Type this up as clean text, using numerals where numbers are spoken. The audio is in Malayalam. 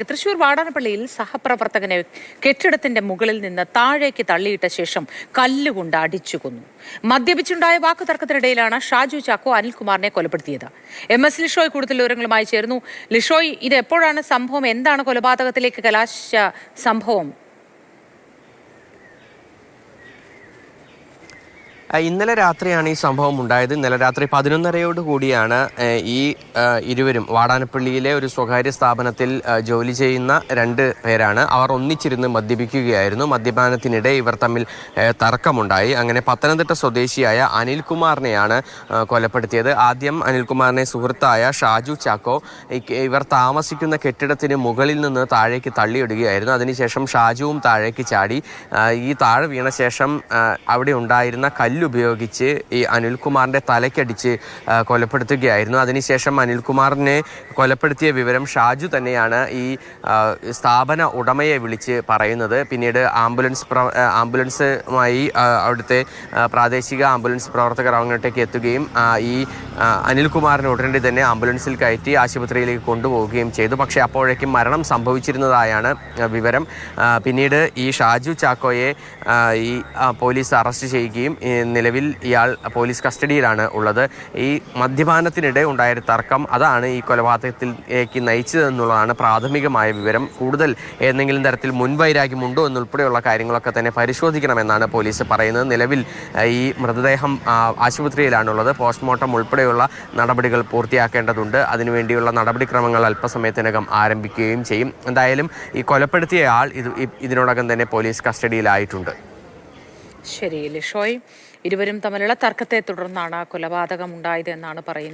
തൃശൂർ വാടാനപ്പള്ളിയിൽ സഹപ്രവർത്തകനെ കെട്ടിടത്തിന്റെ മുകളിൽ നിന്ന് താഴേക്ക് തള്ളിയിട്ട ശേഷം കല്ലുകൊണ്ട് അടിച്ചു കൊന്നു. മദ്യപിച്ചുണ്ടായ വാക്കുതർക്കത്തിനിടയിലാണ് ഷാജു ചാക്കോ അനിൽകുമാറിനെ കൊലപ്പെടുത്തിയത്. MS ലിഷോയ് കൂടുതൽ വിവരങ്ങളുമായി ചേർന്നു. ലിഷോയ്, ഇത് എപ്പോഴാണ് സംഭവം? എന്താണ് കൊലപാതകത്തിലേക്ക് കലാശിച്ച സംഭവം? ഇന്നലെ രാത്രിയാണ് ഈ സംഭവം ഉണ്ടായത്. ഇന്നലെ രാത്രി 11:30 കൂടിയാണ് ഈ ഇരുവരും വാടാനപ്പള്ളിയിലെ ഒരു സ്വകാര്യ സ്ഥാപനത്തിൽ ജോലി ചെയ്യുന്ന 2 പേരാണ്. അവർ ഒന്നിച്ചിരുന്ന് മദ്യപിക്കുകയായിരുന്നു. മദ്യപാനത്തിനിടെ ഇവർ തമ്മിൽ തർക്കമുണ്ടായി. അങ്ങനെ പത്തനംതിട്ട സ്വദേശിയായ അനിൽകുമാറിനെയാണ് കൊലപ്പെടുത്തിയത്. ആദ്യം അനിൽകുമാറിനെ സുഹൃത്തായ ഷാജു ചാക്കോ ഇവർ താമസിക്കുന്ന കെട്ടിടത്തിന് മുകളിൽ നിന്ന് താഴേക്ക് തള്ളിയിടുകയായിരുന്നു. അതിനുശേഷം ഷാജുവും താഴേക്ക് ചാടി. ഈ താഴെ വീണ ശേഷം അവിടെ ഉണ്ടായിരുന്ന ഉപയോഗിച്ച് ഈ അനിൽകുമാറിന്റെ തലയ്ക്കടിച്ച് കൊലപ്പെടുത്തുകയായിരുന്നു. അതിനുശേഷം അനിൽകുമാറിനെ കൊലപ്പെടുത്തിയ വിവരം ഷാജു തന്നെയാണ് ഈ സ്ഥാപന ഉടമയെ വിളിച്ച് പറയുന്നത്. പിന്നീട് ആംബുലൻസുമായി അവിടുത്തെ പ്രാദേശിക ആംബുലൻസ് പ്രവർത്തകർ അങ്ങോട്ടേക്ക് എത്തുകയും ഈ അനിൽകുമാറിനെ ഉടനടി തന്നെ ആംബുലൻസിൽ കയറ്റി ആശുപത്രിയിലേക്ക് കൊണ്ടുപോവുകയും ചെയ്തു. പക്ഷേ അപ്പോഴേക്കും മരണം സംഭവിച്ചിരുന്നതായാണ് വിവരം. പിന്നീട് ഈ ഷാജു ചാക്കോയെ ഈ പോലീസ് അറസ്റ്റ് ചെയ്യുകയും നിലവിൽ ഇയാൾ പോലീസ് കസ്റ്റഡിയിലാണ് ഉള്ളത്. ഈ മദ്യപാനത്തിനിടെ ഉണ്ടായ തർക്കം അതാണ് ഈ കൊലപാതകത്തിലേക്ക് നയിച്ചതെന്നുള്ളതാണ് പ്രാഥമികമായ വിവരം. കൂടുതൽ ഏതെങ്കിലും തരത്തിൽ മുൻവൈരാഗ്യമുണ്ടോ എന്നുൾപ്പെടെയുള്ള കാര്യങ്ങളൊക്കെ തന്നെ പരിശോധിക്കണമെന്നാണ് പോലീസ് പറയുന്നത്. നിലവിൽ ഈ മൃതദേഹം ആശുപത്രിയിലാണുള്ളത്. പോസ്റ്റ്മോർട്ടം ഉൾപ്പെടെയുള്ള നടപടികൾ പൂർത്തിയാക്കേണ്ടതുണ്ട്. അതിനുവേണ്ടിയുള്ള നടപടിക്രമങ്ങൾ അല്പസമയത്തിനകം ആരംഭിക്കുകയും ചെയ്യും. എന്തായാലും ഈ കൊലപ്പെടുത്തിയ ആൾ ഇതിനോടകം തന്നെ പോലീസ് കസ്റ്റഡിയിലായിട്ടുണ്ട്. ശരി ലിഷോയ്, ഇരുവരും തമ്മിലുള്ള തർക്കത്തെ തുടർന്നാണ് കൊലപാതകം ഉണ്ടായത് എന്നാണ് പറയുന്നത്.